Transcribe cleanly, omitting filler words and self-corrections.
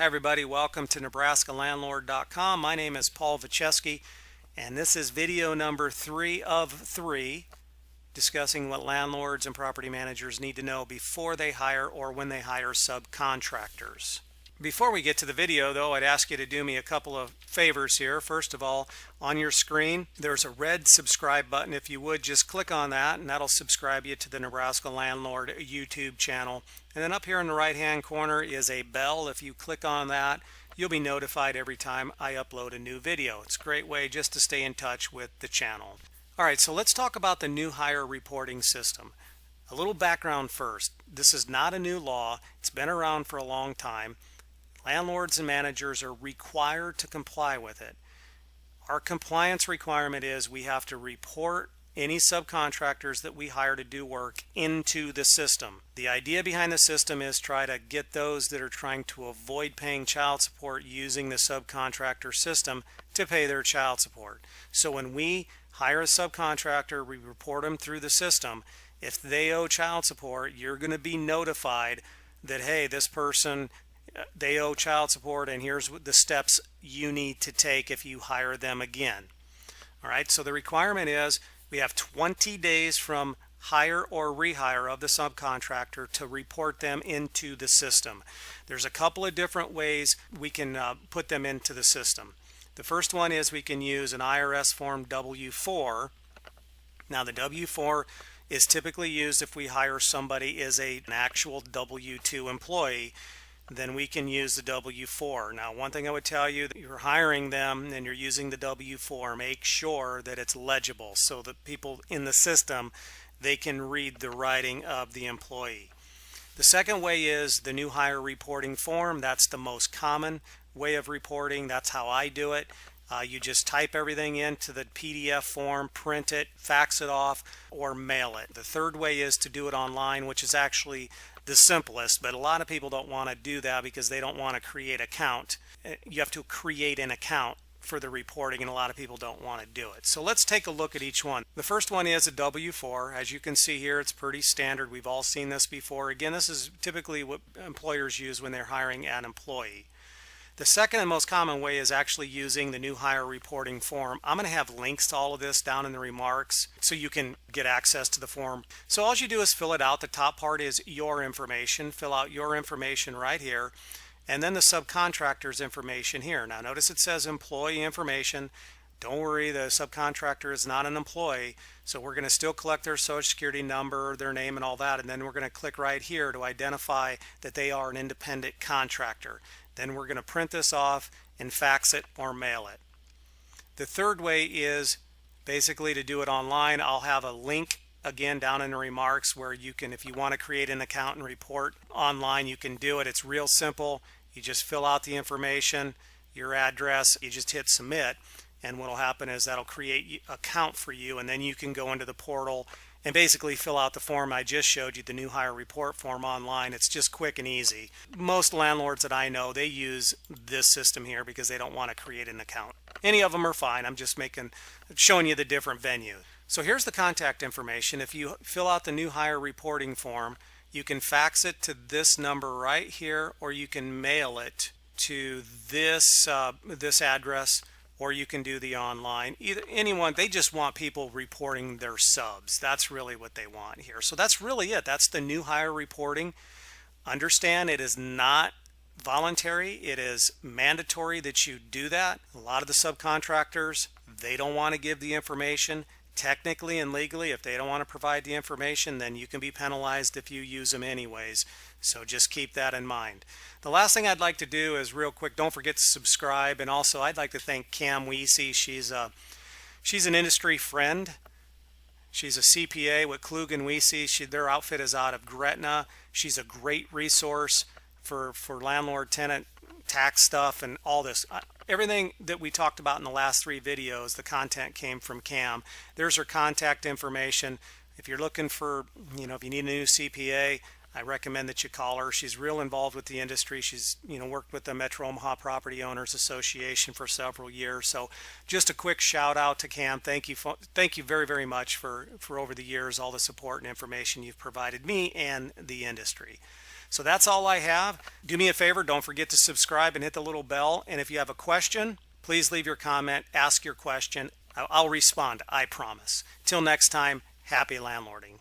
Hi everybody, welcome to NebraskaLandlord.com. My name is Paul Vacheski, and this is video number 3 of 3 discussing what landlords and property managers need to know before they hire or when they hire subcontractors. Before we get to the video though, I'd ask you to do me a couple of favors here. First of all, on your screen there's a red subscribe button. If you would just click on that, and that'll subscribe you to the Nebraska Landlord YouTube channel. And then up here in the right hand corner is a bell. If you click on that, you'll be notified every time I upload a new video. It's a great way just to stay in touch with the channel. Alright, so let's talk about the new hire reporting system. A little background first. This is not a new law. It's been around for a long time. Landlords and managers are required to comply with it. Our compliance requirement is we have to report any subcontractors that we hire to do work into the system. The idea behind the system is try to get those that are trying to avoid paying child support using the subcontractor system to pay their child support. So when we hire a subcontractor, we report them through the system. If they owe child support, you're going to be notified that, hey, this person, they owe child support, and here's the steps you need to take if you hire them again. All right, so the requirement is we have 20 days from hire or rehire of the subcontractor to report them into the system. There's a couple of different ways we can put them into the system. The first one is we can use an IRS form W-4. Now the W-4 is typically used if we hire somebody as an actual W-2 employee. Then we can use the W-4. Now, one thing I would tell you, that you're hiring them and you're using the W-4, make sure that it's legible so that people in the system, they can read the writing of the employee. The second way is the new hire reporting form. That's the most common way of reporting. That's how I do it. You just type everything into the PDF form, print it, fax it off, or mail it. The third way is to do it online, which is actually the simplest, but a lot of people don't want to do that because they don't want to create an account. You have to create an account for the reporting, and a lot of people don't want to do it. So let's take a look at each one. The first one is a W-4. As you can see here, it's pretty standard. We've all seen this before. Again, this is typically what employers use when they're hiring an employee. The second and most common way is actually using the new hire reporting form. I'm going to have links to all of this down in the remarks so you can get access to the form. So all you do is fill it out. The top part is your information. Fill out your information right here, and then the subcontractor's information here. Now notice it says employee information. Don't worry, the subcontractor is not an employee, so we're going to still collect their social security number, their name, and all that, and then we're going to click right here to identify that they are an independent contractor. Then we're going to print this off and fax it or mail it. The third way is basically to do it online. I'll have a link again down in the remarks where you can, if you want to create an account and report online, you can do it. It's real simple. You just fill out the information, your address, you just hit submit, and what will happen is that'll create an account for you, and then you can go into the portal and basically fill out the form I just showed you, the new hire report form online. It's just quick and easy. Most landlords that I know, they use this system here because they don't want to create an account. Any of them are fine. I'm just showing you the different venues. So here's the contact information. If you fill out the new hire reporting form, you can fax it to this number right here, or you can mail it to this address, or you can do the online. Anyone, they just want people reporting their subs. That's really what they want here. So that's really it. That's the new hire reporting. Understand, it is not voluntary. It is mandatory that you do that. A lot of the subcontractors, they don't want to give the information. Technically and legally, if they don't want to provide the information, then you can be penalized if you use them anyways. So just keep that in mind. The last thing I'd like to do is real quick, don't forget to subscribe. And also I'd like to thank Cam Weesey. She's an industry friend. She's a CPA with Klug & Weesey. Their outfit is out of Gretna. She's a great resource for landlord tenant tax stuff and all this. Everything that we talked about in the last 3 videos, the content came from Cam. There's her contact information. If you're looking for, if you need a new CPA, I recommend that you call her. She's real involved with the industry. She's worked with the Metro Omaha Property Owners Association for several years. So just a quick shout out to Cam. Thank you very, very much for over the years, all the support and information you've provided me and the industry. So that's all I have. Do me a favor, don't forget to subscribe and hit the little bell. And if you have a question, please leave your comment, ask your question. I'll respond, I promise. Till next time, happy landlording.